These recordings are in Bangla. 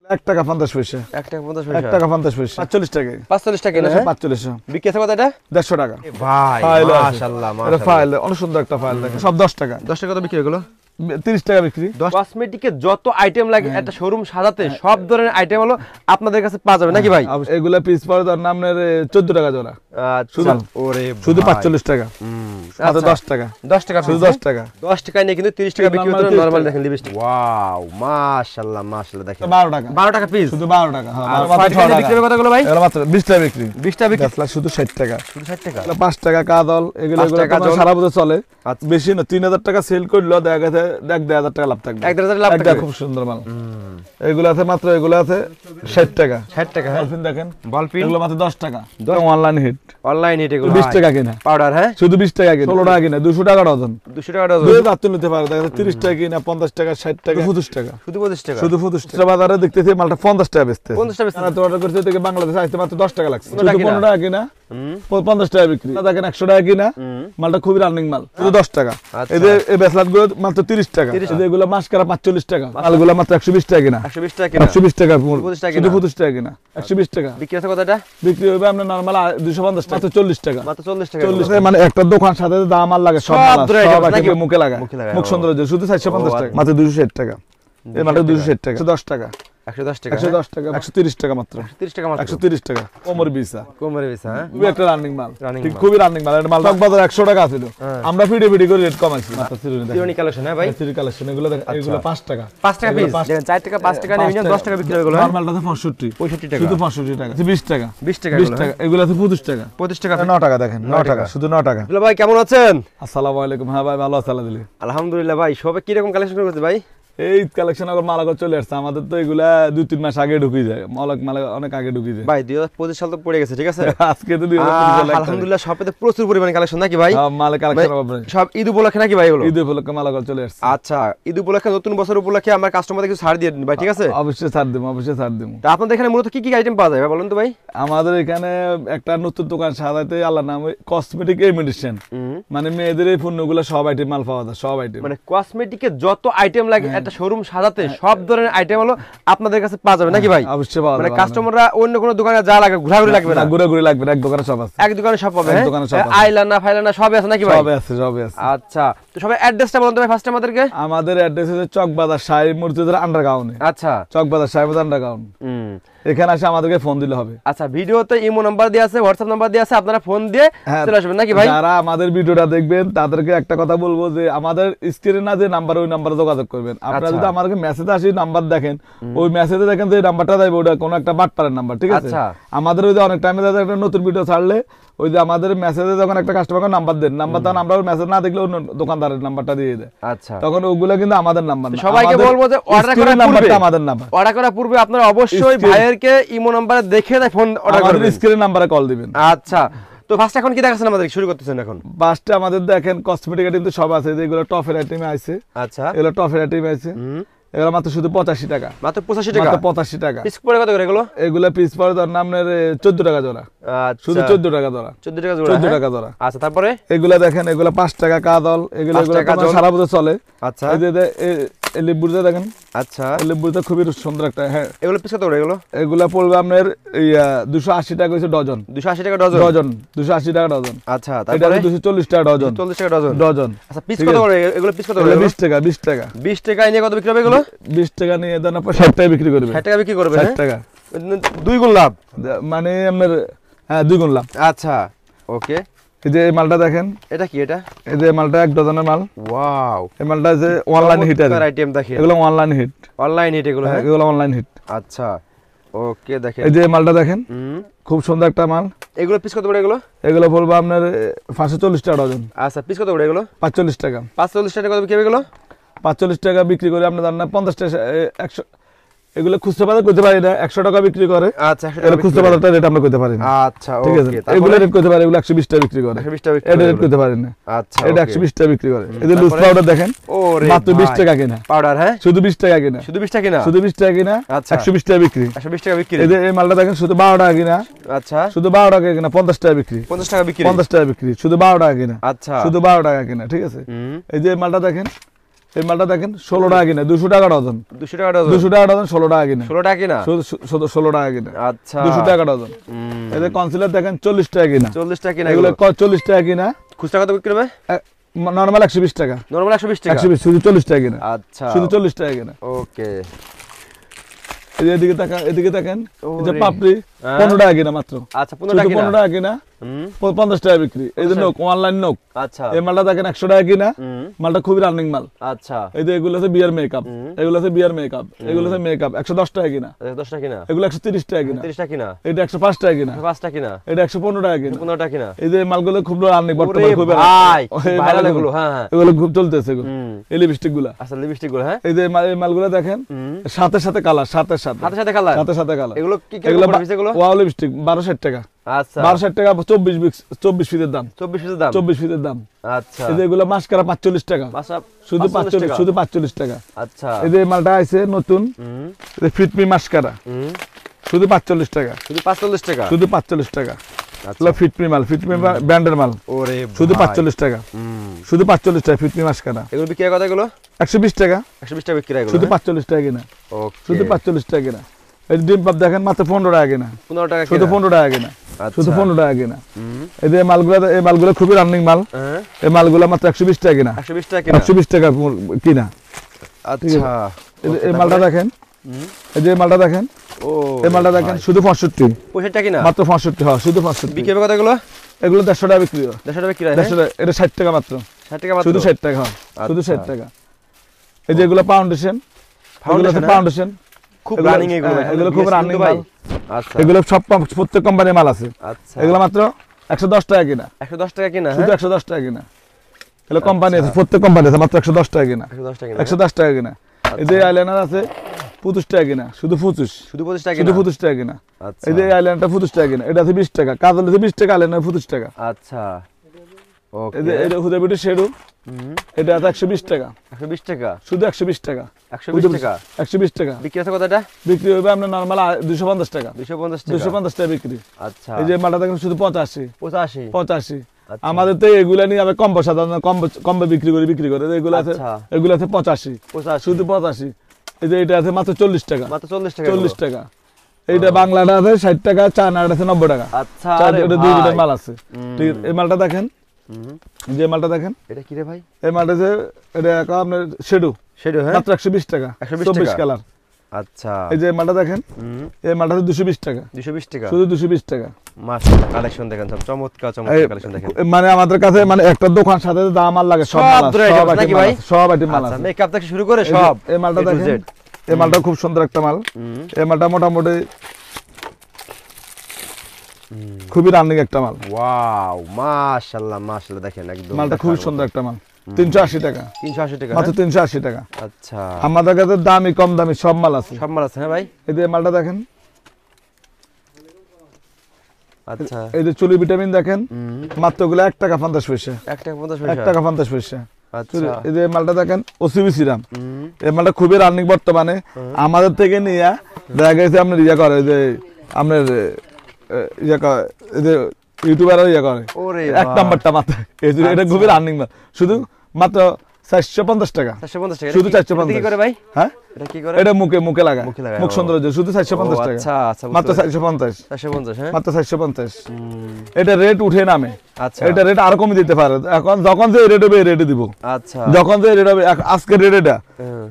1 টাকা 50 পয়সা 1 টাকা 50 পয়সা 1 টাকা 50 পয়সা 45 টাকা 45 টাকা না 45 বিক্রি আছে কত এটা 150 টাকা ভাই মাশাআল্লাহ এটা ফাইল অনেক সুন্দর একটা ফাইল দেখেন সব 10 টাকা 10 টাকা কত বিক্রি হলো 30 টাকা বিক্রি কসমেটিকে যত আইটেম লাগে একটা শোরুম সাজাতে সব ধরনের আইটেম হলো আপনাদের কাছে পাওয়া যাবে নাকি ভাই এগুলা পিস পড়ে তার নাম 14 টাকা জোড়া আচ্ছা ওরে শুধু 45 টাকা আচ্ছা 10 টাকা 10 টাকা শুধু 10 টাকা 10 টাকায় নিয়ে কিন্তু 30 টাকা বিক্রি হতো নরমাল দেখেন লিপস্টিক ওয়াও মাশাআল্লাহ মাশাআল্লাহ দেখেন 12 টাকা 12 টাকা পিস শুধু 12 টাকা হ্যাঁ বিক্রি হবে কতগুলো ভাই এগুলো মাত্র 20 টাকা বিক্রি 20 টাকা বিক্রি শুধু 60 টাকা শুধু 60 টাকা 5 টাকা কাজল এগুলো সারা বছর চলে বেশি না 3000 টাকা সেল করলো দেখা গেছে 1000 টাকা লাভ থাকবে 1000 লাভ থাকবে খুব সুন্দর মাল এগুলো আছে মাত্র এগুলো আছে 60 টাকা 60 টাকা বলপিন দেখেন বলপিন এগুলো মাত্র 10 টাকা অনলাইন হিট এগুলো 20 টাকা কিনা পাউডার হ্যাঁ শুধু 20 টাকা কিনা 16 টাকা কিনা 200 টাকা ডজন 200 টাকা ডজন দুই দাঁত নিতে পারে দেখা যাচ্ছে 30 টাকা কিনা 50 টাকা 60 টাকা 25 টাকা শুধু 25 টাকা শুধু 25 টাকা বাজারে দেখতেছি মালটা 50 টাকা বেচতে 50 টাকা বেচতে তো অর্ডার করতে থেকে বাংলাদেশে আসতে মাত্র 10 টাকা লাগছে শুধু 15 টাকা কিনা 50 টাকা বিক্রি দেখেন 100 টাকা কিনা মালটা খুবই রানিং মাল শুধু 10 টাকা এদের এই ব্রেসলেট গুলো মাত্র 30 টাকা এগুলো মাস্কারা 45 টাকা মালগুলো মাত্র 120 টাকা কিনা 120 টাকা কিনা 120 টাকা শুধু 25 টাকা কিনা 120 টাকা বিক্রি আছে কত এটা বিক্রি হবে আমরা নরমাল 250 টাকা মাত্র 40 টাকা মাত্র 40 টাকা 40 মানে একটা দোকান সাথে দাম আর লাগে সব মুখে লাগা মুখ সৌন্দর্য শুধু 450 টাকা মাত্র 260 টাকা এই মাত্র 260 টাকা 10 টাকা 110 টাকা 110 টাকা 130 টাকা মাত্র 130 টাকা মাত্র 130 টাকা কোমর বিসা হ্যাঁ খুবই একটা রানিং মাল ঠিক খুবই রানিং মাল এটা মাল বাজার 100 টাকা ছিল আমরা ভিডিও করে রেট কমাইছি মাত্র সিরোনি কালেকশন হ্যাঁ ভাই সিরোনি কালেকশন এগুলো 5 টাকা 5 টাকা পিস দেখেন 4 টাকা 5 টাকা নিয়ে 10 টাকা বিক্রি হয়ে গেল নরমালটা 65 টাকা শুধু 65 টাকা 20 টাকা 20 টাকা 20 টাকা এগুলো 25 টাকা 25 টাকা 9 টাকা দেখেন 9 টাকা শুধু 9 টাকা হ্যালো ভাই কেমন আছেন আসসালামু আলাইকুম হ্যাঁ ভাই ভালো আছেন আলহামদুলিল্লাহ ভাই সবে কি রকম কালেকশন করেছে ভাই এই কালেকশন আবার মালাগর চলে আসছে আমাদের তো এগুলা 2-3 মাস আগে ঢুকিয়ে যায় মাল অনেক আগে ঢুকিয়ে যায় ভাই 2025 সাল তো পড়ে গেছে ঠিক আছে আজকে তো 2025 আলহামদুলিল্লাহ সবতে প্রচুর পরিমাণে কালেকশন নাকি ভাই মাল কালেকশন হবে সব ঈদ উপলক্ষে নাকি ভাই এগুলো ঈদ উপলক্ষে মালাগর চলে আসছে আচ্ছা ঈদ উপলক্ষে নতুন বছর উপলক্ষে আমার কাস্টমারদের কিছু ছাড় দিয়ে দিন ভাই ঠিক আছে অবশ্যই ছাড় দেব তা আপনাদের এখানে মূলত কি কি আইটেম পাওয়া যায় ভাই বলুন তো ভাই আমাদের এখানে একটা নতুন দোকান সাজাতে আল্লাহর নাম কসমেটিক মেডিসিন মানে মেয়েদের এই পণ্যগুলো সব আইটেম মাল পাওয়া যায় সব আইটেম মানে কসমেটিকে যত আইটেম লাগে একটা শোরুম সাজাতে সব ধরনের আইটেম হলো আপনাদের কাছে পাওয়া যাবে নাকি ভাই অবশ্যই পাওয়া যাবে মানে কাস্টমাররা অন্য কোনো দোকানে যা লাগে ঘোরাঘুরি লাগবে না ঘোরাঘুরি লাগবে না এক দোকানে সব আছে এক দোকানে সব পাবে আইলানা ফাইলানা সবই আছে নাকি ভাই সবই আছে আচ্ছা তো সবাই অ্যাড্রেসটা বলুন তো ভাই ফার্স্ট আমাদেরকে আমাদের অ্যাড্রেস হচ্ছে চকবাজার শাহী মসজিদের আন্ডারগ্রাউন্ডে আচ্ছা চকবাজার শাহী মসজিদ আন্ডারগ্রাউন্ড এখানে এসে আমাদেরকে ফোন দিলে হবে আচ্ছা ভিডিওতে ইমো নাম্বার দেয়া আছে হোয়াটসঅ্যাপ নাম্বার দেয়া আছে আপনারা ফোন দিয়ে চলে আসবেন নাকি ভাই যারা আমাদের ভিডিওটা দেখবেন তাদেরকে একটা কথা বলবো যে আমাদের স্ক্রিনে না যে নাম্বার ওই নাম্বারে যোগাযোগ করবেন আপনারা যদি আমাদেরকে মেসেজে আসি নাম্বার দেখেন ওই মেসেজে দেখেন যে নাম্বারটা দেব ওটা কোনো একটা বাটপারের নাম্বার ঠিক আছে আমাদের ওই যে অনেক টাইমে একটা নতুন ভিডিও ছাড়লে ওই যে আমাদের মেসেজে যখন একটা কাস্টমারকে নাম্বার দেন নাম্বার তখন আমরা ওই মেসেজ না দেখলে অন্য দোকানদারের নাম্বারটা দিয়ে দেয় আচ্ছা তখন ওগুলো কিন্তু আমাদের নাম্বার না সবাইকে বলবো যে অর্ডার করার নাম্বারটা আমাদের নাম্বার অর্ডার করার পূর্বে আপনারা অবশ্যই ভাইয়েরকে ইমো নাম্বারে দেখে ফোন অর্ডার করবেন আমাদের স্ক্রিনে নাম্বারে কল দিবেন আচ্ছা তো ফার্স্ট এখন কি দেখাচ্ছেন আমাদের শুরু করতেছেন এখন ফার্স্টে আমাদের দেখেন কসমেটিক আইটেম তো সব আছে যেগুলো টপের আইটেম আছে আচ্ছা এগুলো টপের আইটেম আছে এগুলো মাত্র শুধু 85 টাকা মাত্র 85 টাকা মাত্র 85 টাকা পিস পড়ে কত করে এগুলো এগুলো পিস পড়ে ধর নামের 14 টাকা জোড়া আচ্ছা শুধু 14 টাকা জোড়া 14 টাকা জোড়া 14 টাকা জোড়া আচ্ছা তারপরে এগুলো দেখেন এগুলো 5 টাকা কাদল এগুলো সারা বছর চলে আচ্ছা এই যে এই লিবুরটা দেখেন আচ্ছা এই লিবুরটা খুবই সুন্দর একটা হ্যাঁ এগুলো পিস কত করে এগুলো পড়বে আপনার 280 টাকা হইছে ডজন 280 টাকা ডজন ডজন 280 টাকা ডজন আচ্ছা তারপরে 240 টাকা ডজন 240 টাকা ডজন ডজন আচ্ছা পিস কত করে এগুলো পিস কত করে 20 টাকা 20 টাকা 20 টাকা নিয়ে কত বিক্রি হবে এগুলো 20 টাকা নিয়ে দেন আপনি 60 টাকা বিক্রি করবে 60 টাকা বিক্রি করবে 60 টাকা দুই গুণ লাভ মানে আপনার হ্যাঁ দুই গুণ লাভ আচ্ছা ওকে এই যে এই মালটা দেখেন এটা কি এটা এই যে মালটা এক ডজনের মাল ওয়াও এই মালটা যে অনলাইন হিটার আইটেম দেখেন এগুলো অনলাইন হিট এগুলো হ্যাঁ এগুলো অনলাইন হিট আচ্ছা ওকে দেখেন এই যে মালটা দেখেন খুব সুন্দর একটা মাল এগুলো পিস কত করে এগুলো বলবো আপনার 540 টাকা ডজন আচ্ছা পিস কত করে এগুলো 45 টাকা 45 টাকা কত বিক্রি হবে এগুলো 45 টাকা বিক্রি করে আপনি জানেন না 50 টাকা 100 এগুলো খুচরা বাজার করতে পারি না 100 টাকা বিক্রি করে আচ্ছা 100 টাকা খুচরা বাজারটা রেট আমরা করতে পারি না আচ্ছা ঠিক আছে এগুলো রেট করতে পারি এগুলো 120 টাকা বিক্রি করে 120 টাকা বিক্রি এটা রেট করতে পারি না আচ্ছা এটা 120 টাকা বিক্রি করে এই যে লুজ পাউডার দেখেন মাত্র 20 টাকা কিনা পাউডার হ্যাঁ শুধু 20 টাকা কিনা শুধু 20 টাকা কিনা শুধু 20 টাকা কিনা আচ্ছা 120 টাকা বিক্রি 120 টাকা বিক্রি এই যে এই মালটা দেখেন শুধু 12 টাকা কিনা আচ্ছা শুধু 12 টাকা কিনা 50 টাকা বিক্রি 50 টাকা বিক্রি 50 টাকা বিক্রি শুধু 12 টাকা কিনা আচ্ছা শুধু 12 টাকা কিনা ঠিক আছে এই যে মালটা দেখেন এই মালটা দেখেন 16 টাকা কিনা, 200 টাকা ডজন, 200 টাকা ডজন, 200 টাকা ডজন, 16 টাকা কিনা, 16 টাকা কিনা, 16 টাকা কিনা, আচ্ছা 200 টাকা ডজন। এই যে কনসিলার দেখেন 40 টাকা কিনা, 40 টাকা কিনা, এগুলো 40 টাকা কিনা, খুচরা কত বিক্রি হবে? নরমাল 120 টাকা, নরমাল 120 টাকা, 120, শুধু 40 টাকা কিনা, আচ্ছা শুধু 40 টাকা কিনা। ওকে, এই যে এদিকে তাকান, এদিকে দেখেন, এই যে ওরে। পাপড়ি হ্যাঁ। 15 টাকা কিনা মাত্র, আচ্ছা 15 শুধু টাকা কিনা, 15 টাকা কিনা, হুম 50 টাকা বিক্রি। এই যে নোক, অনলাইন নোক, আচ্ছা এই মালটা দেখেন 100 টাকা কিনা, হুম মালটা খুবই রানিং মাল। আচ্ছা এই যে এগুলো আছে বিয়ার মেকআপ, এগুলো আছে বিয়ার মেকআপ, এগুলো আছে মেকআপ, 110 টাকা কিনা, 10 টাকা কিনা, এগুলো 130 টাকা কিনা, 30 টাকা কিনা, এটা 105 টাকা কিনা, 5 টাকা কিনা, এটা 115 টাকা কিনা। 15 টাকা কিনা। এই যে মালগুলো খুব রানিং ওরে বর্তমানে, খুব ভাই এই ভাইরাল মালগুলো- এগুলো, হ্যাঁ হ্যাঁ এগুলো খুব চলতেছে এগুলো, হুম এই লিপস্টিক গুলা। আচ্ছা লিপস্টিক গুলো, হ্যাঁ এই যে এই মালগুলো দেখেন, হুম সাথে সাথে কালার, সাথে সাথে সাথে সাথে কালার, সাথে সাথে কালার। এগুলো কি কি এগুলো পড়বে এগুলো? ওয়াও লিপস্টিক 1260 টাকা, আচ্ছা 1260 টাকা, 24 ফিটের দাম, 24 পিসের দাম, 24 ফিটের দাম। আচ্ছা এই যে এগুলো মাস্কারা 45 টাকা, মাসা শুধু 45 45, টাকা। শুধু 45 টাকা। আচ্ছা এই যে মালটা আছে নতুন, হুম ফিটমি মাস্কারা, হুম শুধু 45 টাকা, শুধু 45 টাকা, শুধু 45 টাকা। আচ্ছা এগুলো ফিটমি মাল, ফিটমি ব্র্যান্ডের মাল, ওরে শুধু ভাই। 45 টাকা, হুম শুধু 45 টাকা ফিটমি মাস্কারা। এগুলো বিক্রি হয় কত এগুলো? 120 টাকা, 120 টাকা বিক্রি হয় এগুলো, শুধু 45 টাকা কিনা, ওকে শুধু 45 টাকা কিনা। এই ডিম পাপ দেখেন মাত্র 15 টাকা কিনা, 15 টাকা শুধু কিনা, 15 টাকা কিনা, আচ্ছা শুধু 15 টাকা কিনা। হুম এই যে এই মালগুলো খুবই রানিং মাল, হ্যাঁ এই মালগুলো মাত্র 120 টাকা কিনা, 120 টাকা কিনা, 120 টাকা কিনা। আচ্ছা এই মালটা দেখেন, হুম এই যে মালটা দেখেন, ও এই মালটা দেখেন শুধু 65, 65 টাকা কিনা, মাত্র 65, হ্যাঁ শুধু 65। বিক্রি হবে কত এগুলো? এগুলো 150 টাকা বিক্রি হয়, 150 টাকা বিক্রি হয়, 150 টাকা, এটা 60 টাকা মাত্র, 60 টাকা মাত্র, শুধু 60 টাকা, হ্যাঁ শুধু আচ্ছা। 60 টাকা। এই যে এগুলো ফাউন্ডেশন, এগুলো আছে Foundation, ফাউন্ডেশন, খুব এগুলো- রানিং এগুলো, হ্যাঁ, এগুলো খুব রানিং ভাই। মাল। আচ্ছা এগুলো সব প্রত্যেক কোম্পানির মাল আছে। আচ্ছা এগুলো মাত্র 110 টাকা কিনা, 110 টাকা কিনা, শুধু হ্যাঁ 110 টাকা কিনা। এগুলো কোম্পানি আছে, প্রত্যেক কোম্পানি আছে, মাত্র 110 টাকা কিনা, 110 টাকা কিনা, 110 টাকা কিনা। এই যে আইলাইনার আছে 25 টাকা কিনা, শুধু 25, শুধু 25 টাকা শুধু কিনা, 25 টাকা কিনা। আচ্ছা এই যে আইলাইনারটা 25 টাকা কিনা, এটা আছে 20 টাকা, কাজল আছে 20 টাকা, আইলাইনার 25 টাকা। আচ্ছা ওকে এই যে এটা হুদা বিউটি শেডু, হুম এটা আছে 120 টাকা, 120 টাকা, শুধু 120 টাকা, 120 টাকা 120 টাকা। বিক্রি আছে কত এটা? বিক্রি হবে আপনার নরমাল 250 টাকা, 250 টাকা, 250 টাকা বিক্রি। আচ্ছা এই যে মালটা দেখেন শুধু 85, 85 85। আচ্ছা। আমাদের তো এগুলা নিয়ে আবার কম্বো সাধারণ কম্বো বিক্রি করে এগুলো আছে, আচ্ছা। এগুলো আছে 85, 85 শুধু 85। এই যে এটা আছে মাত্র 40 টাকা, মাত্র 40 টাকা 40 টাকা। এইটা বাংলাটা আছে 60 টাকা, চায়নাটা আছে 90 টাকা। আচ্ছা চার- আরে এটা দুই ভাই। দুটো মাল আছে। হুম। ঠিক আছে, এই মালটা দেখেন, হুম, যে মালটা দেখেন, এটা কি রে ভাই? এই মালটা আছে, এটা এখন আপনার শেডু, সেটা হ্যাঁ মাত্র 120 টাকা, 120 24 টাকা। কালার। আচ্ছা এই যে মালটা দেখেন, হুম এই মালটা আছে 220 টাকা, 220 টাকা, শুধু 220 টাকা। মাশাআল্লাহ কালেকশন দেখেন, সব চমৎকার এই- চমৎকার কালেকশন দেখেন। মানে আমাদের কাছে মানে একটা দোকান সাথে দাম আর লাগে, সব সব মাল আছে, ধরে সব items item নাকি মাল ভাই? আছে, সব আইটেম মাল আচ্ছা আছে। মেকআপ থেকে শুরু করে এই যে সব এই মালটা A to দেখেন, Z। এই মালটা খুব সুন্দর একটা মাল। হুম এই মালটা মোটামুটি খুবই রানিং একটা মাল। ওয়াও মাশাআল্লাহ মাশাআল্লাহ দেখেন একদম মালটা খুবই সুন্দর একটা মাল, 380 টাকা, 380 টাকা, মাত্র হ্যাঁ? 380 টাকা। আচ্ছা আমাদের কাছে দামি কম দামি সব মাল আছে। সব মাল আছে হ্যাঁ ভাই, এই যে মালটা দেখেন, আচ্ছা এই যে চুলি ভিটামিন দেখেন, হুম মাত্র গুলো 1 টাকা 50 পয়সা, 1 টাকা 50 1 পয়সা, টাকা 50 পয়সা। আচ্ছা এই যে মালটা দেখেন ওসিবি সিরাম, হুম এই মালটা খুবই রানিং বর্তমানে। আমাদের থেকে নিয়ে দেখা গেছে আপনার ইয়ে করে, এই যে আপনার ইয়ে করে, এই যে ইউটিউবাররা ইয়ে করে, ওরে 1 নাম্বারটা মাত্র, এই যে এটা খুবই রানিং মাল, শুধু মাত্র 450 টাকা, 450 টাকা, শুধু এটা কি 450 করে ভাই? হ্যাঁ এটা কি করে? এটা মুখে লাগায়, মুখে লাগায়, মুখ ও। সৌন্দর্য, শুধু 450 ও, টাকা, আচ্ছা আচ্ছা মাত্র বুঝতে পেরেছি। 450, 450 হ্যাঁ মাত্র 450। হুম, এটা রেট উঠে নামে, আচ্ছা এটা রেট আরো কমে দিতে পারে, এখন যখন যে রেট হবে রেটে দিব, আচ্ছা যখন যে রেট হবে আজকের রেট এটা হ্যাঁ।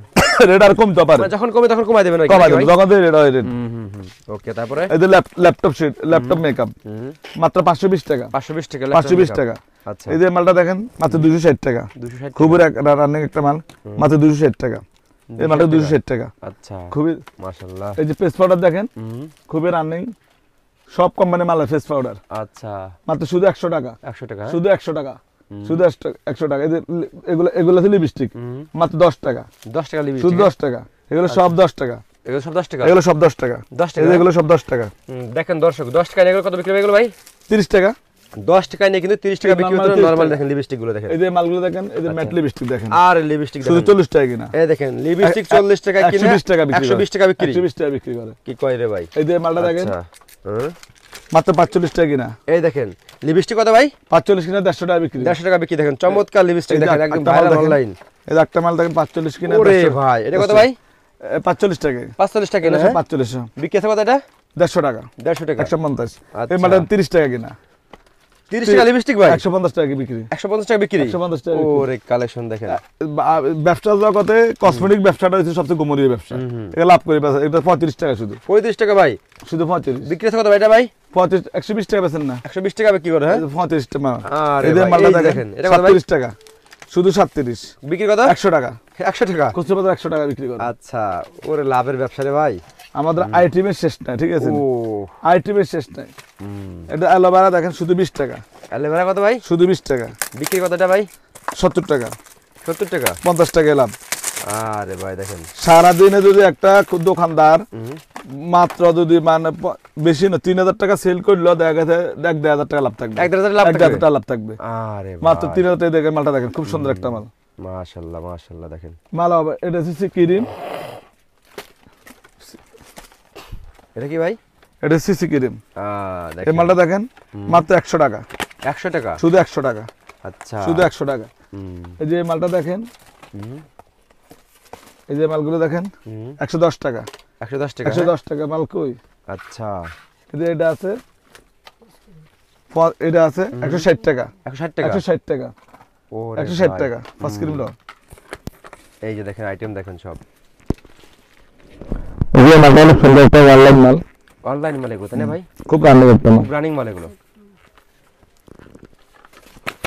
রেট আর কমতে পারে, মানে যখন কমে তখন কমাই দেবেন নাকি কমাই ভাই? দেব যখন যে রেট হয় রেট। ওকে তারপরে এই যে ল্যাপটপ শিট, ল্যাপটপ মেকআপ হুম, মাত্র 520 টাকা, 520 টাকা, 520 টাকা। আচ্ছা এই যে মালটা দেখেন মাত্র 260 টাকা, 260 খুবই রানিং একটা মাল, মাত্র 260 টাকা। এই মালটা 260 টাকা, আচ্ছা খুবই। মাশাআল্লাহ এই যে ফেস পাউডার দেখেন, হুম, খুবই রানিং, সব কোম্পানি মাল ফেস পাউডার, আচ্ছা মাত্র শুধু 100 টাকা, 100 টাকা শুধু 100 টাকা, শুধু 100 টাকা। এই যে এগুলো আছে লিপস্টিক, হুম, মাত্র 10 টাকা, 10 টাকা লিবি শুধু 10 টাকা। এগুলো সব 10 টাকা, এগুলো সব 10 টাকা, এগুলো সব 10 টাকা, 10 এই টাকা যে এগুলো সব 10 টাকা। দেখেন দর্শক 10 টাকা এগুলো কত বিক্রি হবে এগুলো ভাই? 30 টাকা। 10 টাকায় নিয়ে কিন্তু 30 টাকা বিক্রি normal হতো। 30 নরমাল টাকা। দেখেন লিপস্টিক গুলো দেখেন, এই যে মালগুলো দেখেন, এই যে ম্যাট লিপস্টিক দেখেন, আর লিপস্টিক শুধু দেখেন 40 টাকা কিনা, এই দেখেন লিপস্টিক 40 টাকা কিনে 120 টাকা বিক্রি, 120 টাকা বিক্রি, 120 টাকা বিক্রি করে। কি কয় রে ভাই? এই যে মালটা দেখেন, আচ্ছা হ্যাঁ, মাত্র 45 টাকা কিনা, এই দেখেন লিপস্টিক কত ভাই? 45 কিনা 150 টাকা বিক্রি। 150 টাকা বিক্রি। দেখেন চমৎকার লিপস্টিক এই যে দেখেন একদম একটা মাল ভাইরাল দেখেন। অনলাইন। এই যে একটা মাল দেখেন 45 কিনা ওরে ভাই এটা কত ভাই 45 টাকা 45 টাকা না 45 বিক্রি আছে কত এটা 150 টাকা 150 টাকা 150 এই মালটা 30 টাকা কিনা 30 টাকা লিপস্টিক ভাই 150 টাকা বিক্রি 150 টাকা বিক্রি 150 টাকা ওরে কালেকশন দেখেন ব্যবসা জগতে কসমেটিক ব্যবসাটা হচ্ছে সবচেয়ে গোমরীয় ব্যবসা এটা লাভ করে এটা 35 টাকা শুধু 35 টাকা ভাই শুধু 35 বিক্রি আছে কত ভাই এটা ভাই 35 120 টাকা বেচেন না 120 টাকা বিক্রি করে হ্যাঁ 35 টাকা আরে এই যে ভাই, মালটা এই দেখেন দেখেন, এটা কত ভাই? 37 টাকা শুধু 37 বিক্রি কত 100 টাকা 100 টাকা খুচরা বাজার 100 টাকা বিক্রি করে আচ্ছা ওরে লাভের ব্যবসা রে ভাই আমাদের আইটেমের শেষ নাই ঠিক আছে ও আইটেমের শেষ নাই এটা অ্যালোভেরা দেখেন শুধু 20 টাকা অ্যালোভেরা কত ভাই শুধু 20 টাকা বিক্রি কতটা ভাই 70 টাকা 70 টাকা 50 টাকা লাভ আরে ভাই দেখেন সারা দিনে যদি একটা দোকানদার মাত্র যদি মানে বেশি না 3000 টাকা সেল করলো দেখা গেছে 1000 টাকা লাভ থাকবে 1000 লাভ 1000 টাকা লাভ থাকবে আরে মাত্র 3000 টাকা দেখেন মালটা দেখেন খুব সুন্দর একটা মাল মাশাআল্লাহ মাশাআল্লাহ দেখেন মাল হবে এটা হচ্ছে ক্রিম এটা কি ভাই এটা সিসি ক্রিম এই দেখেন মালটা দেখেন মাত্র 100 টাকা 100 টাকা শুধু 100 টাকা আচ্ছা শুধু 100 টাকা এই যে মালটা দেখেন এই যে মালগুলো দেখেন 110 টাকা 110 টাকা 110 টাকা মাল কই আচ্ছা এই যে এটা আছে এটা আছে 160 টাকা 160 টাকা 160 টাকা ওরে 160 টাকা ফার্স্ট ক্রিম দাও এই যে দেখেন আইটেম দেখেন সব এই যে মালটা অনেক সুন্দর একটা অনলাইন মাল অনলাইন মাল এগুলো তাই না ভাই খুব রান্না করতে না রানিং মাল এগুলো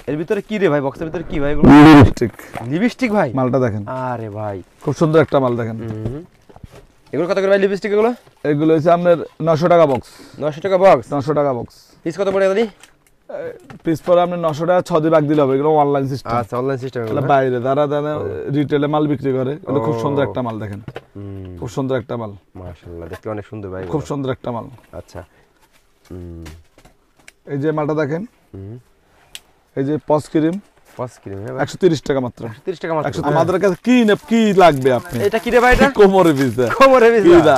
এর ভিতরে কি রে ভাই বক্সের ভিতরে কি ভাই এগুলো লিপস্টিক লিপস্টিক ভাই মালটা দেখেন আরে ভাই খুব সুন্দর একটা মাল দেখেন এগুলো কত করে ভাই লিপস্টিক এগুলো এগুলো হচ্ছে আপনার 900 টাকা বক্স 900 টাকা বক্স 900 টাকা বক্স পিস কত পড়ে দাদি পিস পরে আপনি 900 টাকা 6 দিয়ে ভাগ দিলে হবে এগুলো অনলাইন সিস্টেম আচ্ছা অনলাইন সিস্টেম এগুলো বাইরে যারা রিটেলে মাল বিক্রি করে এটা খুব সুন্দর একটা মাল দেখেন খুব সুন্দর একটা মাল মাশাআল্লাহ দেখতে অনেক সুন্দর ভাই খুব সুন্দর একটা মাল আচ্ছা এই যে মালটা দেখেন এই যে পস ক্রিম পস ক্রিম 130 টাকা মাত্র 30 টাকা মাত্র আমাদের কাছে কি লাগবে আপনি এটা কি রে ভাই এটা কোমরে ভিজা কোমরে ভিজা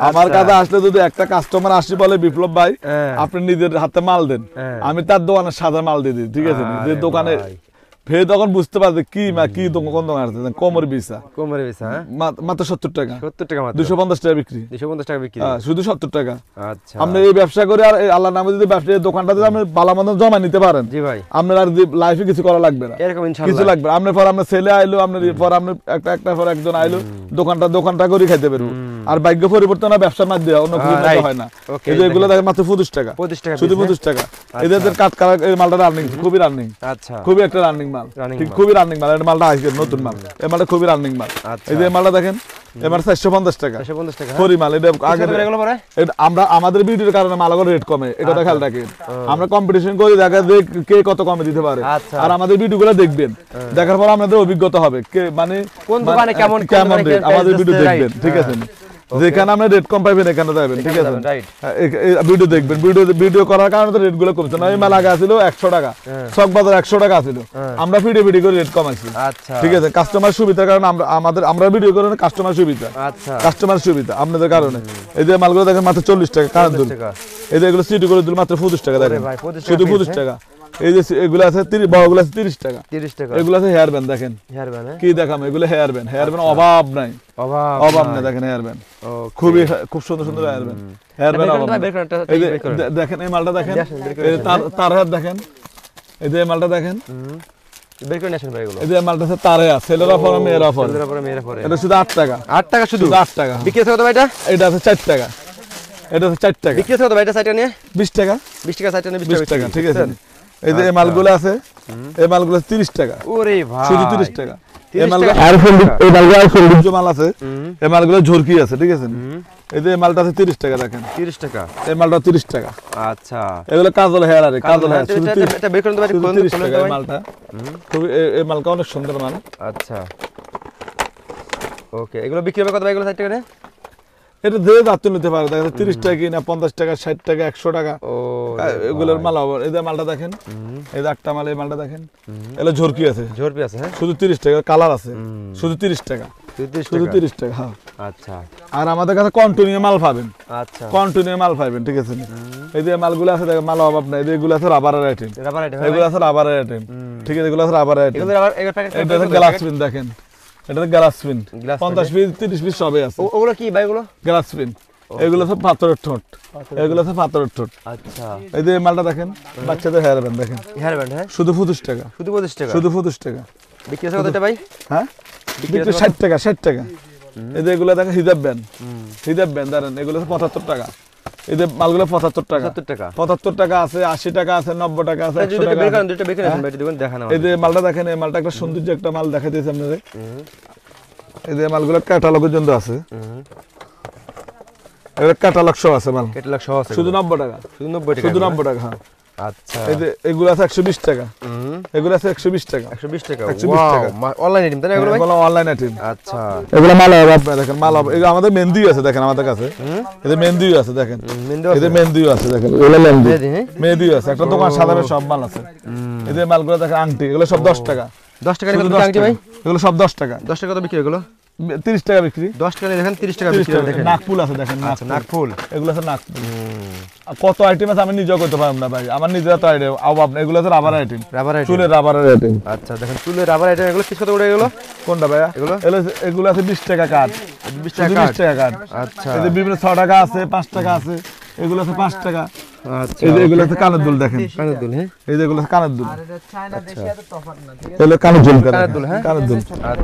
আমার কাছে আসলে যদি একটা কাস্টমার আসি বলে বিপ্লব ভাই আপনি নিজের হাতে মাল দেন আমি তার দোকানে সাদা মাল দিয়ে দিই ঠিক আছে যে দোকানে ফের তখন বুঝতে পারবে কি কোন দোকান আছে কোমর ভিজা হ্যাঁ মাত্র 70 টাকা 70 টাকা মাত্র 250 টাকা বিক্রি 250 টাকা বিক্রি শুধু 70 টাকা আচ্ছা আপনি এই ব্যবসা করে আর আল্লাহর নামে যদি ব্যবসা দোকানটাতে আপনি ভালো মন্দ জমা নিতে পারেন জি ভাই আপনার আর লাইফে কিছু করা লাগবে না এরকম ইনশাআল্লাহ কিছু লাগবে না আপনার পর আপনার ছেলে আইলো আপনার পর আপনি একটা পর একজন আইলো দোকানটা করে খাইতে পারবো আর ভাগ্য পরিবর্তন না ব্যবসার মাধ্যমে অন্য কিছু হয় না এই যে এগুলো দেখেন মাত্র 25 টাকা 25 টাকা শুধু 25 টাকা এদের কাট করা এই মালটা রানিং খুবই রানিং আচ্ছা খুবই একটা রানিং মাল ঠিক খুবই রানিং মাল এই মালটা আজকে নতুন মাল এই মালটা খুবই রানিং মাল এই যে মালটা দেখেন এবার 450 টাকা 450 টাকা ফরি মাল এটা আগে এগুলো পরে আমরা আমাদের ভিডিওর কারণে মালাগর রেট কমে এটা খেয়াল রাখেন আমরা কম্পিটিশন করি দেখা যায় কে কত কমে দিতে পারে আর আমাদের ভিডিওগুলো দেখবেন দেখার পর আপনাদের অভিজ্ঞতা হবে কে মানে কোন দোকানে কেমন রেট আমাদের ভিডিও দেখবেন ঠিক আছে যেখানে আপনি রেট কম পাবেন এখানে যাবেন ঠিক আছে ভিডিও দেখবেন ভিডিও করার কারণে তো রেট গুলো কমছে না এই মাল আগে ছিল 100 টাকা চক বাজার 100 টাকা ছিল আমরা ভিডিও করে রেট কমাইছি আচ্ছা ঠিক আছে কাস্টমার সুবিধার কারণে আমরা ভিডিও করি কাস্টমার সুবিধা আচ্ছা কাস্টমার সুবিধা আপনাদের কারণে এই যে মালগুলো দেখেন মাত্র 40 টাকা কারণ এই যে এগুলো সিটি করে দিল মাত্র 25 টাকা দেখেন শুধু 25 টাকা এই যে এগুলো আছে 30 বড়গুলো আছে 30 টাকা 30 টাকা এগুলো আছে হেয়ার ব্যান্ড দেখেন হেয়ার ব্যান্ড কি দেখাম এগুলো হেয়ার ব্যান্ড অভাব নাই অভাব নাই দেখেন হেয়ার ব্যান্ড খুব সুন্দর সুন্দর হেয়ার ব্যান্ড এই যে দেখেন এই মালটা দেখেন তার হাত দেখেন এই যে মালটা দেখেন বের করে নেছেন ভাই এগুলো এই যে মালটা আছে তারে আছে ছেলেরা পরে মেয়েরা পরে এটা শুধু 8 টাকা 8 টাকা শুধু 8 টাকা বিক্রি আছে কত ভাই এটা আছে 4 টাকা এটা আছে 4 টাকা বিক্রি আছে কত ভাই এটা সাইডটা নিয়ে 20 টাকা 20 টাকা সাইডটা নিয়ে 20 টাকা ঠিক আছে এই যে এই মালগুলো আছে এই মালগুলো 30 টাকা ওরে ভাই শুধু 30 টাকা এই মালগুলো আর এই মালগুলো আর সৌন্দর্য মাল আছে এই মালগুলো ঝরকি আছে ঠিক আছে এই যে মালটা আছে 30 টাকা দেখেন 30 টাকা এই মালটা 30 টাকা আচ্ছা এগুলো কাজল হেয়ার আরে কাজল হেয়ার শুধু এটা বের করে দিতে পারি 30 টাকা এই মালটা খুব এই মালটা অনেক সুন্দর মাল আচ্ছা ওকে এগুলো বিক্রি হবে কত ভাই এগুলো 60 টাকা নে এটা যে দাঁত নিতে পারে দেখেন 30 টাকা না 50 টাকা 60 টাকা 100 টাকা এগুলোর মাল হবে এই যে মালটা দেখেন এই যে একটা মাল এই মালটা দেখেন এগুলো ঝরকি আছে হ্যাঁ শুধু 30 টাকা কালার আছে শুধু 30 টাকা শুধু 30 টাকা হ্যাঁ আচ্ছা আর আমাদের কাছে কন্টিনিউ মাল পাবেন আচ্ছা কন্টিনিউ মাল পাবেন ঠিক আছে এই যে মালগুলো আছে দেখেন মাল অভাব নাই এগুলো আছে রাবারের আইটেম এগুলো আছে রাবারের আইটেম ঠিক ঠিক আছে, এগুলো আছে রাবার আইটেম। এগুলো আবার এগুলো প্যাকেট এটা গ্লাস পিন দেখেন, এটা glass pin, Glass 50 piece 30 piece সবই আছে। ওগুলো কি ভাই এগুলো? গ্লাস পিন, এগুলো সব পাথরের ঠোঁট, এগুলো সব পাথরের ঠোঁট। আচ্ছা, এই যে মালটা দেখেন, বাচ্চাদের হেয়ার ব্যান্ড দেখেন, হেয়ার ব্যান্ড, হ্যাঁ শুধু 25 টাকা, শুধু 25 টাকা। শুধু 25 টাকা। বিক্রি আছে কত এটা ভাই? হ্যাঁ বিক্রি 60 টাকা, 60 টাকা। এই যে এগুলো দেখেন হিজাব ব্যান্ড, হিজাব ব্যান্ড ধরেন, এগুলো 75 টাকা। এই যে মালগুলো 75 টাকা, 70 টাকা, 75 টাকা আছে, 80 টাকা আছে, 90 টাকা আছে, 100 টাকা আছে। দুটো বের করেন ভাই, দেখুন দেখানো। এই যে মালটা দেখেন, এই মালটা একটা সৌন্দর্য একটা মাল দেখাই দিয়েছে আপনাদের। এই যে মালগুলো ক্যাটালগের জন্য আছে, এগুলো ক্যাটালগ সহ আছে মাল, ক্যাটালগ সহ আছে, শুধু 90 টাকা, শুধু 90 টাকা, শুধু 90 টাকা। হ্যাঁ আচ্ছা, এই যে এগুলো আছে 120 টাকা, এগুলো আছে 120 টাকা, 120 টাকা। 120 টাকা। অনলাইন আইটেম তাই না এগুলো ভাই? এগুলো অনলাইন আইটেম। আচ্ছা, এগুলো মাল হবে আপনারা দেখেন, মাল হবে। এগুলো আমাদের মেহেন্দিও আছে দেখেন আমাদের কাছে, এদের মেহেন্দিও আছে দেখেন, এদের মেহেন্দিও আছে দেখেন, এগুলো মেহেন্দি, মেহেন্দিও আছে। একটা দোকান সাধারণ সব মাল আছে। এদের মালগুলো দেখেন, আংটি, এগুলো সব 10 টাকা। 10 টাকা শুধু নিয়ে 10 আংটি ভাই? এগুলো সব 10 টাকা। 10 টাকা কত বিক্রি এগুলো? 30 টাকা বিক্রি। 10 টাকা নিয়ে দেখেন 30 টাকা 30 বিক্রি টাকা দেখেন। নাকফুল আছে দেখেন, আচ্ছা, নাকফুল, এগুলো আছে নাকফুল। আর কত আইটেম আছে আমি নিজেও করতে পারলাম না ভাই, আমার নিজের তো আইটেম অভাব না। এগুলো আছে রাবার আইটেম, রাবার আইটেম, চুলের রাবারের আইটেম। আচ্ছা দেখেন চুলের রাবার আইটেম। এগুলো পিস কত করে এগুলো? কোনটা ভাইয়া? এগুলো এগুলো আছে 20 টাকা কাঠ, 20 শুধু টাকা 20 টাকা কাঠ। আচ্ছা, এই যে বিভিন্ন 6 টাকা আছে, 5 টাকা আছে, এগুলো আছে 5 টাকা। আচ্ছা, এই যে এগুলো আছে কানের দুল দেখেন, কানের দুল, হ্যাঁ এই যে এগুলো আছে কানের দুল, চায়না দেশে এত তফাৎ না, ঠিক আছে? এগুলো কানের দুল, কানের দুল, হ্যাঁ কানের দুল।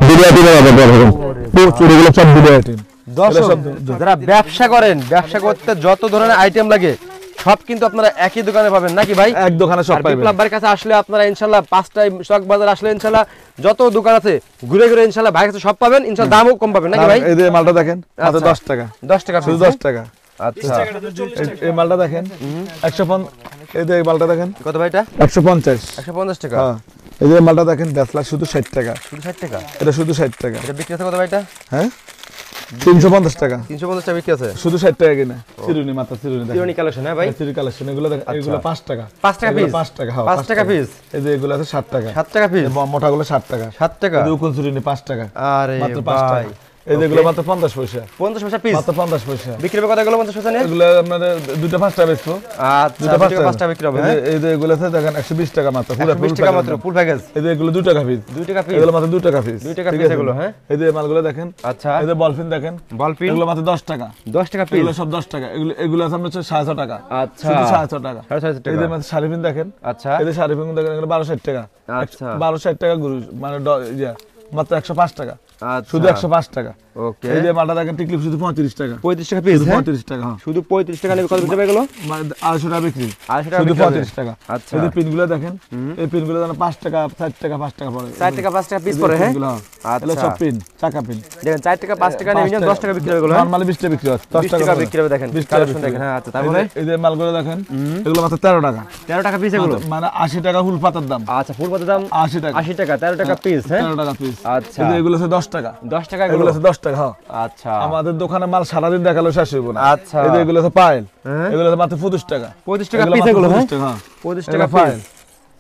ভিডিও দিলে হবে দেখেন, পুরো এগুলো সব ভিডিও আইটেম। দর্শক যারা ব্যবসা করেন, ব্যবসা করতে যত ধরনের আইটেম লাগে সব কিন্তু আপনারা একই দোকানে পাবেন নাকি ভাই? এক দোকানে সব আর পাবেন। বিপ্লব ভাইয়ের কাছে আসলে আপনারা ইনশাআল্লাহ 5টায় স্টক বাজার আসলে ইনশাআল্লাহ যত দোকান আছে ঘুরে ঘুরে ইনশাআল্লাহ ভাইয়ের কাছে সব পাবেন, ইনশাআল্লাহ দামও কম পাবেন নাকি ভাই? এই যে মালটা দেখেন, মাত্র 10 টাকা, 10 টাকা শুধু পিস, 10 টাকা। আচ্ছা এই মালটা দেখেন 150, এই যে এই মালটা দেখেন কত ভাই এটা? 150, 150 টাকা, হ্যাঁ। এই যে মালটা দেখেন ব্যাচলার, শুধু 60 টাকা, শুধু 60 টাকা। এটা শুধু 60 টাকা। এটা বিক্রি আছে কত ভাই এটা? হ্যাঁ 350 টাকা, 350 টাকা বিক্রি আছে। শুধু 60 টাকা কিনা। চিরুনি, মাত্র চিরুনি দেখেন, ইউনিক কালেকশন, হ্যাঁ ভাই? চিরুনি কালেকশন। এগুলো দেখেন, এগুলো 5 টাকা, 5 টাকা এগুলো পিস, 5 টাকা, হ্যাঁ 5 টাকা পিস। এই যে এগুলো আছে 7 টাকা, 7 টাকা পিস, এই মোটাগুলো 7 টাকা, 7 টাকা। এই যে উকুন চিরুনি 5 টাকা, আরে মাত্র 5 ভাই, টাকা। এই যে এগুলো মাত্র 50 পয়সা, 50 পয়সা পিস মাত্র 50 পয়সা। বিক্রি হবে কত এগুলো? 50 পয়সা নিয়ে এগুলো আপনাদের দুটো 5 টাকা বেচবো, আচ্ছা, দুটো 5 টাকা, 5 টাকা বিক্রি হবে, হ্যাঁ এই যে এগুলো আছে দেখেন 120 টাকা মাত্র, পুরো 120 টাকা মাত্র ফুল প্যাকেজ। এই যে এগুলো 2 টাকা পিস, 2 টাকা পিস, এগুলো মাত্র 2 টাকা পিস, 2 টাকা ঠিক পিস আছে? এগুলো, হ্যাঁ এই যে মালগুলো দেখেন, আচ্ছা এই যে বলফিন দেখেন, বলপিন এগুলো মাত্র 10 টাকা, 10 টাকা পিস, এগুলো সব 10 টাকা। এগুলো আছে আপনার 650 টাকা, আচ্ছা শুধু 650 টাকা। 650 এই যে টাকা, মাত্র শাড়িপিন দেখেন, আচ্ছা এই যে শাড়িপিন দেখেন, এগুলো 1260 টাকা, আচ্ছা 1260 টাকা গুরু, মানে মাত্র 105 টাকা, আচ্ছা শুধু 105 টাকা। ওকে, এই যে মালটা দেখেন টিকলিপ, শুধু 35 টাকা, 35 টাকা পিস, শুধু হ্যাঁ 35 টাকা, হ্যাঁ শুধু 35 টাকা নিয়ে কত বিক্রি হবে এগুলো? মানে 250 টাকা বিক্রি, 250 টাকা শুধু বিক্রি হবে। 35 টাকা। আচ্ছা এই যে পিনগুলো দেখেন, এই পিনগুলো যেন 5 টাকা, 4 টাকা, 5 টাকা পড়ে, 4 টাকা 5 টাকা পিস পড়ে, হ্যাঁ এগুলো এগুলো আচ্ছা সব পিন, চাকা পিন। দেখেন 4 টাকা 5 টাকা নিয়ে মিনিমাম 10 টাকা বিক্রি হবে এগুলো, হ্যাঁ নরমালি 20 টাকা বিক্রি হয়, 10 20 টাকা টাকা বিক্রি হবে। দেখেন 20 টাকা কালেকশন বিক্রি দেখেন, হয়। হ্যাঁ আচ্ছা তারপরে এই যে মালগুলো দেখেন, এগুলো মাত্র 13 টাকা, 13 টাকা পিস এগুলো, মানে 80 টাকা ফুল পাতার দাম, আচ্ছা ফুল পাতার দাম 80 টাকা, 80 টাকা, 13 টাকা পিস, হ্যাঁ 13 টাকা পিস। আচ্ছা এই যে এগুলো আছে 10 টাকা, 10 টাকা এগুলো এগুলো, আছে 10 টাকা, হ্যাঁ। আচ্ছা আমাদের দোকানে মাল সারাদিন দেখালো শেষ হইব না। আচ্ছা এই যে এগুলো আছে পায়েল, হ্যাঁ এগুলো আছে মাত্র 25 টাকা, 25 টাকা এগুলো পিস মাত্র এগুলো, হ্যাঁ 25 টাকা, হ্যাঁ 25 এগুলো টাকা পায়েল, পিস,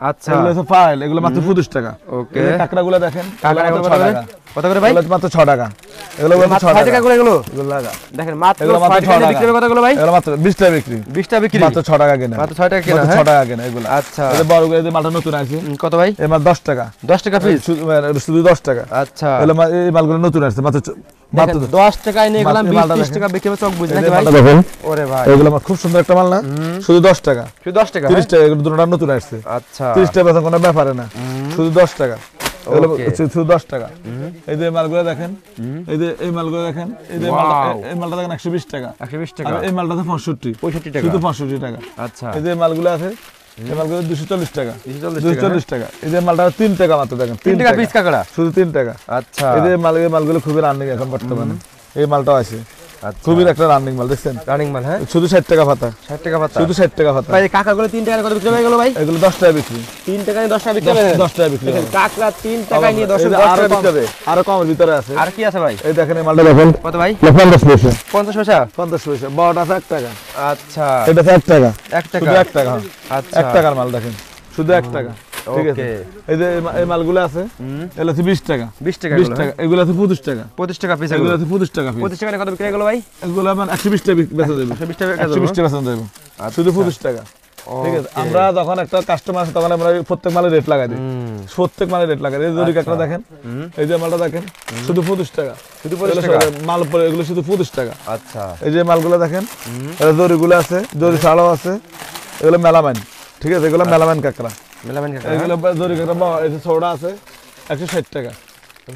আচ্ছা এগুলো আছে পায়েল, এগুলো মাত্র 25 টাকা। ওকে, এই যে কাঁকড়াগুলো দেখেন, কাঁকড়া এগুলো কত মাত্র 6 করে? টাকা, কত করে ভাই? এগুলো মাত্র 6 টাকা, এগুলো মাত্র মাত্র 6 6 টাকা টাকা, করে এগুলো, এগুলো লাগা, দেখেন মাত্র এগুলো মাত্র 6 টাকা 6 দিয়ে বিক্রি হবে কতগুলো ভাই? এগুলো মাত্র 20 টাকা বিক্রি, 20 টাকা বিক্রি, মাত্র 6 টাকা কেনা, মাত্র 6 টাকা কেনা, মাত্র হ্যাঁ 6 টাকা কেনা এগুলো। আচ্ছা এই যে বড় এই যে মালটা নতুন আছে, কত ভাই? এই মাল 10 টাকা, 10 টাকা পিস, শুধু 10 টাকা। আচ্ছা এগুলো এই মালগুলো নতুন আসছে, মাত্র দেখেন 10 টাকায় নিয়ে গেলাম, এই 20 মালটা 30 দেখেন। টাকা বিক্রি হবে, চোখ বুঝে এই নাকি যে ভাই? মালটা দেখেন, ওরে ভাই এগুলো আমার খুব সুন্দর একটা মাল না, শুধু 10 টাকা, শুধু 10 টাকা, 30 টাকা, এগুলো দুটোটা নতুন আসছে, আচ্ছা 30 টাকা বেতন কোনো ব্যাপারে না, শুধু 10 টাকা, এগুলো Okay. শুধু 10 টাকা। এই যে মালগুলো দেখেন, এই যে এই মালগুলো দেখেন, এই যে মালটা, এই মালটা দেখেন 120 টাকা, 120 আর টাকা, এই মালটা আছে 65 65 টাকা, শুধু 65 টাকা। আচ্ছা এই যে মালগুলো আছে, এই মালগুলো 240 টাকা, 240 240 টাকা। এই যে মালটা 3 টাকা মাত্র, দেখেন 3 টাকা পিস কাকড়া, শুধু 3 টাকা। আচ্ছা এই যে মালগুলো খুবই রানিং এখন বর্তমানে, এই মালটাও আছে, আচ্ছা খুবই একটা রানিং মাল দেখছেন, রানিং মাল, হ্যাঁ শুধু 60 টাকা পাতা, 60 টাকা পাতা, শুধু 60 টাকা পাতা। ভাই এই কাকড়াগুলো 3 টাকা করে বিক্রি হবে এগুলো ভাই? এগুলো 10 টাকা বিক্রি, 3 টাকা নিয়ে 10 টাকা বিক্রি হবে, 10 টাকা বিক্রি দেখেন হবে। কাকড়া 3 টাকা নিয়ে 10 এই যে টাকা আরো বিক্রি হবে। আরো কমের ভিতরে আছে, আর কি আছে ভাই? এই দেখেন এই মালটা দেখেন, কত ভাই? 50 পয়সা, 50 পয়সা, 50 পয়সা, বড়টা আছে 1 টাকা, আচ্ছা এটা আছে 1 টাকা, 1 টাকা, শুধু 1 টাকা, আচ্ছা 1 টাকার মাল দেখেন, শুধু 1 টাকা, ঠিক আছে। ওকে এই যে এই মালগুলো আছে, এগুলো আছে 20 টাকা, 20 টাকা 20 টাকা, এগুলো আছে 25 টাকা, 25 টাকা পিস এগুলো এগুলো, আছে 25 টাকা পিস, 25 টাকা নিয়ে কত বিক্রি হয় এগুলো ভাই? এগুলো মানে 120 টাকা বেচা দেবে, 120 টাকা 120 টাকা বেচা দেবে, শুধু 25 টাকা। ঠিক আছে আমরা যখন একটা কাস্টমার আসে তখন আমরা প্রত্যেক মালের রেট লাগাই দিই প্রত্যেক মালের রেট লাগাই এই জরি কাকড়া দেখেন এই যে মালটা দেখেন শুধু 25 টাকা শুধু 25 টাকা মাল উপরে এগুলো শুধু 25 টাকা আচ্ছা এই যে মালগুলো দেখেন এই জরিগুলো আছে জরি ছাড়াও আছে এগুলো মেলামাইন ঠিক আছে এগুলো মেলামাইন কাকড়া মেলামেন কাকা এগুলো জরি কাকড়া এই যে ছোড়া আছে 160 টাকা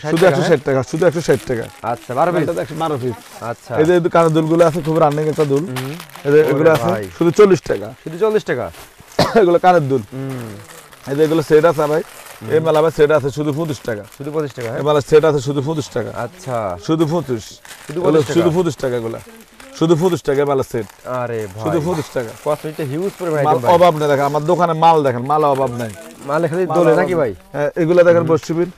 শুধু 160 টাকা শুধু 160 টাকা আচ্ছা 12 পিস 112 পিস আচ্ছা এই যে কানের দুলগুলো আছে খুব রানিং একটা দুল এই যে এগুলো আছে ভাই। শুধু 40 টাকা শুধু 40 টাকা এগুলো কানের দুল এই যে এগুলো সেট আছে ভাই এই মেলা ভাই সেট আছে শুধু 25 টাকা শুধু 25 টাকা এই মেলা সেট আছে শুধু 25 টাকা আচ্ছা শুধু 25 শুধু এগুলো 25 টাকা শুধু 25 টাকা এগুলো শুধু 25 টাকা মেলা সেট আরে ভাই শুধু 25 টাকা কসমেটিক হিউজ পরিমাণ মাল আইটেম ভাই অভাব নেই দেখেন আমার দোকানে মাল দেখেন মাল অভাব নাই মাল খালি দোলে নাকি ভাই হ্যাঁ, এগুলো দেখেন বসছিবিন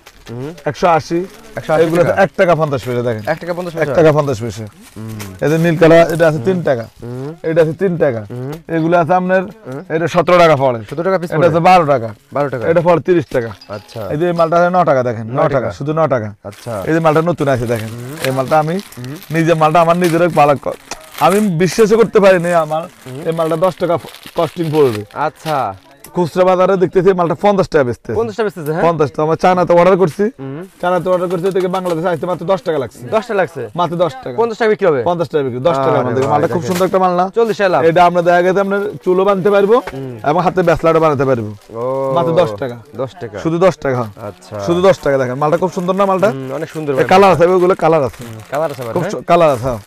180 180 এগুলো টাকা। 1 টাকা 50 পয়সা দেখেন 1 টাকা 50 1 পয়সা টাকা 50 পয়সা এই যে নীল কালার এটা আছে 3 টাকা এটা আছে 3 টাকা এগুলো আছে আপনার এটা 17 টাকা পড়ে 17 টাকা পিস এটা আছে 12 টাকা 12 টাকা এটা পড়ে 30 টাকা আচ্ছা এই যে এই মালটা আছে 9 টাকা দেখেন 9 টাকা টাকা। শুধু 9 টাকা আচ্ছা এই যে মালটা নতুন আছে দেখেন এই মালটা আমি নিজে মালটা আমার নিজের ভালো আমি বিশ্বাসই করতে পারিনি আমার এই মালটা 10 টাকা কস্টিং পড়বে আচ্ছা খুচরা বাজারে দেখতেছি মালটা 50 টাকা বেচতে 50 টাকা বেচতেছে হ্যাঁ 50 টাকা আমার চায়নাতে অর্ডার করছি চায়নাতে অর্ডার করছি থেকে বাংলাদেশে আসতে মাত্র 10 টাকা লাগছে 10 টাকা লাগছে মাত্র 10 টাকা 50 টাকা বিক্রি হবে 50 টাকা বিক্রি 10 টাকা আরে আমাদের ভাই, মালটা খুব দেখেন। সুন্দর একটা মাল না 40 টাকা লাভ এটা আমরা দেখা গেছে আমরা চুলো বানতে পারবো এবং হাতে ব্যাসলাটা বানাতে পারবো ও মাত্র 10 টাকা 10 টাকা শুধু 10 টাকা আচ্ছা শুধু 10 টাকা দেখেন মালটা খুব সুন্দর না মালটা অনেক সুন্দর ভাই কালার আছে ওগুলো কালার আছে কালার আছে ভাই খুব কালার আছে হ্যাঁ।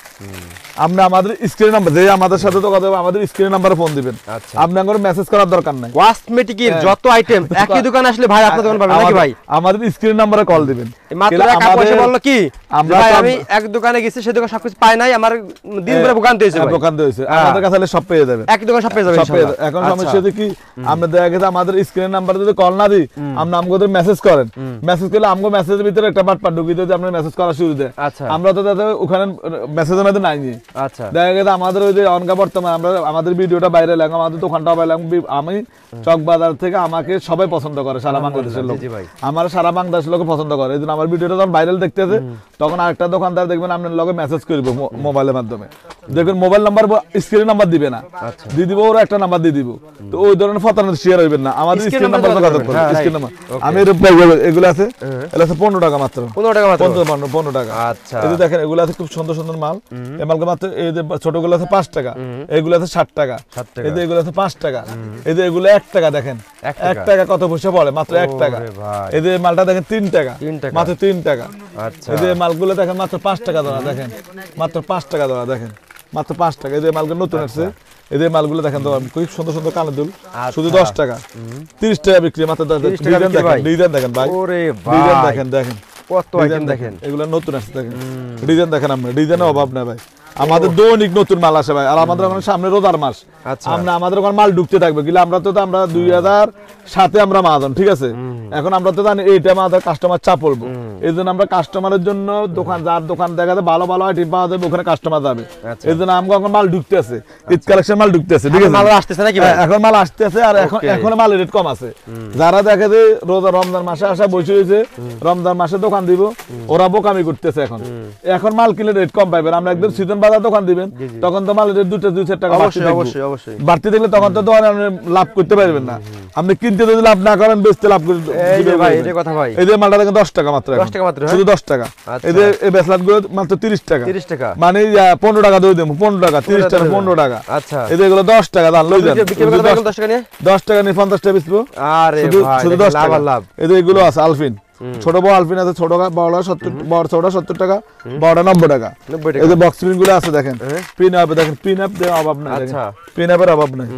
আপনি আমাদের স্ক্রিন নাম্বার যে আমাদের সাথে তো কথা হবে আমাদের স্ক্রিন নাম্বারে ফোন দিবেন আচ্ছা আপনি আমার মেসেজ করার দরকার নাই কসমেটিকের যত আইটেম একই দোকান আসলে ভাই আপনার দোকান পাবেন নাকি ভাই আমাদের স্ক্রিন নাম্বারে কল দিবেন এই মাত্র তাহলে এক আপু এসে আমাদের- বললো কি আমরা যে ভাই তো- আমি এক দোকানে গেছি সেই দোকান সবকিছু পাই নাই আমার দিন ভরে ভোগান্তি হয়েছে ভাই দোকান দিয়েছে আমাদের কাছে হলে সব পেয়ে যাবেন একই দোকান সব পেয়ে যাবেন সব পেয়ে ইনশাআল্লাহ। যাবেন। এখন আচ্ছা। সমস্যা হচ্ছে কি আমরা দেখা গেছে আমাদের স্ক্রিন নাম্বারে যদি কল না দিই আপনি আমাদের মেসেজ করেন মেসেজ করলে আমাকে মেসেজের ভিতরে একটা বাটপা ঢুকিয়ে দিয়ে আপনার মেসেজ করা শুরু দেয় আচ্ছা আমরা তো তাতে ওখানে মেসেজের মধ্যে নাই নিয়ে আচ্ছা দেখা গেছে আমাদের ওই যে অনকা বর্তমান আমরা আমাদের ভিডিওটা বাইরে লাগলাম আমাদের দোকানটা বাইরে লাগলাম আমি চক বাজার থেকে আমাকে সবাই পছন্দ করে সারা বাংলাদেশের লোক জি ভাই আমার সারা বাংলাদেশের লোক পছন্দ করে এই জন্য আমার ভিডিওটা যখন ভাইরাল দেখতেছে তখন আরেকটা দোকানদার দেখবেন আপনার লগে মেসেজ করবো মোবাইলের মাধ্যমে দেখবেন মোবাইল নাম্বার স্ক্রিন নাম্বার দিবে না দিয়ে দিব ওর একটা নাম্বার দিয়ে দিব তো ওই ধরনের ফতানো শেয়ার হইবেন না আমাদের Screen স্ক্রিন number নাম্বার যোগাযোগ যোগাযোগ করবেন। করুন হ্যাঁ, স্ক্রিন right. Number Okay. আমি এগুলো আছে এগুলো আছে 15 টাকা মাত্র 15 টাকা মাত্র 15 টাকা আচ্ছা এই যে দেখেন এগুলো আছে খুব সুন্দর সুন্দর মাল এই মালকে মাত্র এই যে ছোটগুলো আছে 5 টাকা এগুলো আছে 60 টাকা 60 টাকা। এই যে এগুলো আছে 5 টাকা এই যে এগুলো 1 টাকা দেখেন 1 1 টাকা কত পয়সা পড়ে মাত্র 1 টাকা ওরে ভাই। এই যে মালটা দেখেন 3 টাকা 3 টাকা। মাত্র 3 টাকা আচ্ছা এই যে মালগুলো দেখেন মাত্র 5 টাকা ধরা দেখেন মাত্র 5 টাকা ধরা দেখেন মাত্র 5 টাকা এই যে মালগুলো নতুন আসছে এই যে মালগুলো দেখেন তো খুব সুন্দর সুন্দর কানের দুল শুধু 10 টাকা 30 টাকা বিক্রি মাত্র 30 টাকা ডিজাইন বিক্রি ভাই। দেখেন ডিজাইন দেখেন ভাই ওরে ডিজাইন ভাই দেখেন দেখেন কত আইটেম ডিজাইন দেখেন এগুলো নতুন আসছে দেখেন ডিজাইন দেখেন আমরা ডিজাইনের অভাব নাই ভাই আমাদের দৈনিক নতুন মাল আসে ভাই আর আমাদের ওখানে সামনে রোজার মাস আচ্ছা। আমরা আমাদের ওখানে মাল ঢুকতে থাকবে কিন্তু আমরা 2007 আমরা মাদন ঠিক আছে এখন আমরা তো জানি এইটা আমাদের কাস্টমার চাপ পড়বো এই জন্য আমরা কাস্টমারের জন্য দোকান যার দোকান দেখাতে ভালো ভালো আইটেম পাওয়া যাবে ওখানে কাস্টমার যাবে আচ্ছা। এই জন্য আমরা এখন মাল ঢুকতে আছে ঈদ কালেকশন মাল ঢুকতে আছে ঠিক আছে মাল আসতেছে নাকি ভাই হ্যাঁ, এখন মাল আসতেছে আর এখন Okay. এখন মালের রেট কম আছে যারা দেখে যে রোজা রমজান মাসে আসা বসে হয়েছে রমজান মাসে দোকান দিব ওরা বোকামি করতেছে এখন এখন মাল কিনলে রেট কম পাইবেন আমরা একদম সিজন বাজার দোকান দিবেন তখন তো মালের রেট 2-4 টাকা বাড়তি অবশ্যই দেখবো। অবশ্যই অবশ্যই বাড়তি দেখলে তখন তো দোকানে আপনি লাভ করতে পারবেন না আপনি কিনতে যদি লাভ না করেন বেচতে লাভ করে এই যে ভাই এটা কথা ভাই এই যে মালটা দেখেন 10 টাকা মাত্র 10 টাকা মাত্র, হ্যাঁ? শুধু 10 টাকা আচ্ছা। এই যে এই বেসলাট গুলো মাত্র 30 টাকা 30 টাকা মানে 15 টাকা দিয়ে দেবো 15 টাকা 30 টাকা 15 টাকা আচ্ছা এই যে এগুলো 10 টাকা দাম লই যান বিক্রি করতে পারবেন 10 টাকা নিয়ে 10 টাকা নিয়ে 50 টাকা বেচবো আরে শুধু ভাই শুধু দেখেন 10 লাভ টাকা আর লাভ এই যে এগুলো আছে আলফিন ছোট বড় আলফিন আছে ছোট বড় 70 বড় ছোট 70 টাকা বড় 90 টাকা 90 টাকা এই যে বক্স পিন গুলো আছে দেখেন হ্যাঁ। পিন আপ দেখেন পিন আপ দেওয়ার অভাব নাই দেখেন আচ্ছা পিন আপের অভাব নাই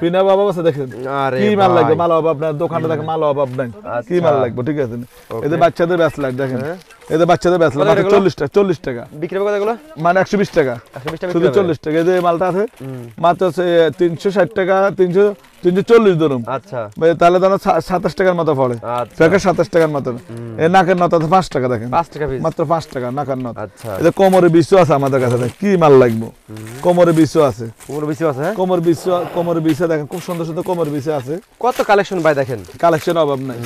পিন আপ অভাব আছে দেখেন আরে কি মাল ভাই। লাগবে মাল অভাব নাই দোকানে দেখেন মাল অভাব নাই আচ্ছা। কি মাল লাগবে ঠিক আছে এই যে বাচ্চাদের ব্যাস লাগ দেখেন হ্যাঁ। এই যে বাচ্চাদের ব্যাস লাগ কত এগুলো? 40 টাকা বিক্রি হবে কতগুলো মানে 120 টাকা 120 টাকা শুধু বিক্রি হবে 40 টাকা এই যে মালটা আছে মাত্র 360 টাকা 340 ধরুন আচ্ছা ভাই, তাহলে ধরো 27 টাকার মতো পড়ে আচ্ছা প্যাকেট 27 টাকার মতো এই নাকের নথ আছে 5 টাকা দেখেন 5 টাকা পিস মাত্র 5 টাকা নাকের নথ আচ্ছা এই যে কোমরে বিশু আছে আমাদের কাছে দেখেন, কি মাল লাগবে কোমরে বিশু আছে পুরো বেশি আছে হ্যাঁ কোমরে বিশু দেখেন খুব সুন্দর সুন্দর কোমরে বিশু আছে কত কালেকশন ভাই দেখেন কালেকশন অভাব নাই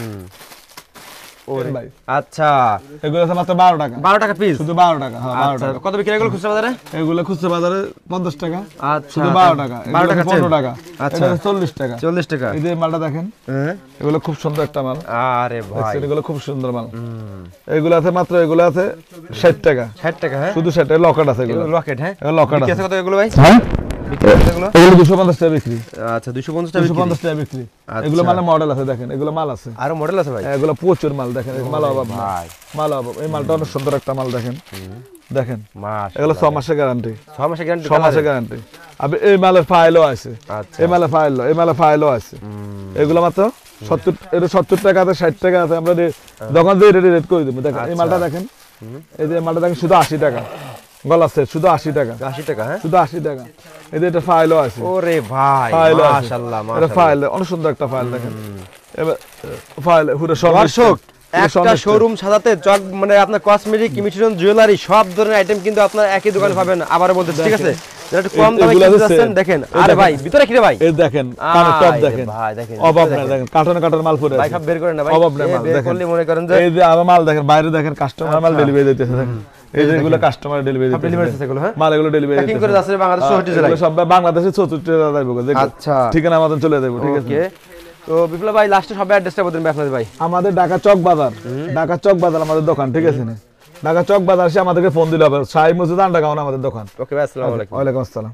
ভাই আচ্ছা এগুলো আছে মাত্র 12 টাকা 12 টাকা পিস শুধু 12 টাকা হ্যাঁ 12 আচ্ছা টাকা কত বিক্রি এগুলো খুচরা বাজারে এগুলো খুচরা বাজারে 50 টাকা আচ্ছা শুধু 12 টাকা 12 টাকা 15 টাকা আচ্ছা। এটা 40 টাকা 40 টাকা এই যে মালটা দেখেন হ্যাঁ এগুলো খুব সুন্দর একটা মাল আরে ভাই দেখছেন এগুলো খুব সুন্দর মাল এগুলো আছে মাত্র এগুলো আছে 60 টাকা 60 টাকা হ্যাঁ শুধু 60 টাকা লকেট আছে এগুলো রকেট হ্যাঁ এগুলো লকেট বিক্রি আছে আছে কত এগুলো ভাই হ্যাঁ বিক্রি আছে এগুলো এগুলো 250 টাকা বিক্রি আচ্ছা 250 টাকা বিক্রি 250 টাকা বিক্রি আচ্ছা। এগুলো মানে মডেল আছে দেখেন এগুলো মাল আছে আরো মডেল আছে ভাই এগুলো প্রচুর মাল দেখেন এই মাল অভাব না ভাই মাল অভাব এই মালটা অনেক সুন্দর একটা মাল দেখেন দেখেন মাস এগুলো 6 মাসের গ্যারান্টি 6 মাসের গ্যারান্টি 6 মাসের গ্যারান্টি আবে এই মালের ফাইলও আছে আচ্ছা এই মালের ফাইলও আছে এগুলো মাত্র 70 এর 70 টাকা আছে 60 টাকা আছে আমরা দোকান দিয়ে রেট করে দেব দেখেন এই মালটা দেখেন এই যে মালটা দেখেন শুধু 80 টাকা গলা সেট শুধু 80 টাকা 80 টাকা হ্যাঁ শুধু 80 টাকা এই যে এটা ফাইলও আছে ওরে ভাই ফাইলও আছে মাশাআল্লাহ এটা মাশাআল্লাহ ফাইল অনেক সুন্দর একটা ফাইল দেখেন এবার ফাইল পুরো দর্শক একটা শোরুম সাজাতে চক মানে আপনার কসমেটিক ইমিটেশন জুয়েলারি সব ধরনের আইটেম কিন্তু আপনার একই দোকানে পাবেন আবারও বলতে ঠিক আছে যেটা একটু কম দামে কিনতে যাচ্ছেন দেখেন আরে ভাই ভিতরে কি রে ভাই এই দেখেন কানের টপ দেখেন ভাই দেখেন অভাব না দেখেন কার্টন মাল পড়ে ভাই আছে সব বের করেন না ভাই অভাব না মাল বের দেখেন করলে মনে করেন যে এই যে আমার মাল দেখেন বাইরে দেখেন কাস্টমার মাল ডেলিভারি দিতেছে দেখেন এই যে এগুলো কাস্টমার ডেলিভারি সব ডেলিভারি আছে এগুলো হ্যাঁ মাল এগুলো ডেলিভারি প্যাকিং করে যাচ্ছে বাংলাদেশ 64 জেলায় সব বাংলাদেশে 64 জেলা যাইবো আচ্ছা ঠিকানা মতন চলে যাবো ঠিক আছে ওকে তো বিপ্লব ভাই লাস্টে সব অ্যাড্রেসটা বলতেন আপনাদের ভাই আমাদের ঢাকা চক বাজার আমাদের দোকান ঠিক আছে না ঢাকা চক বাজার এসে আমাদেরকে ফোন দিলে হবে শাহী মসজিদ আন্ডারগ্রাউন্ড আমাদের দোকান ওকে ভাই আসসালামু আলাইকুম ওয়ালাইকুম আসসালাম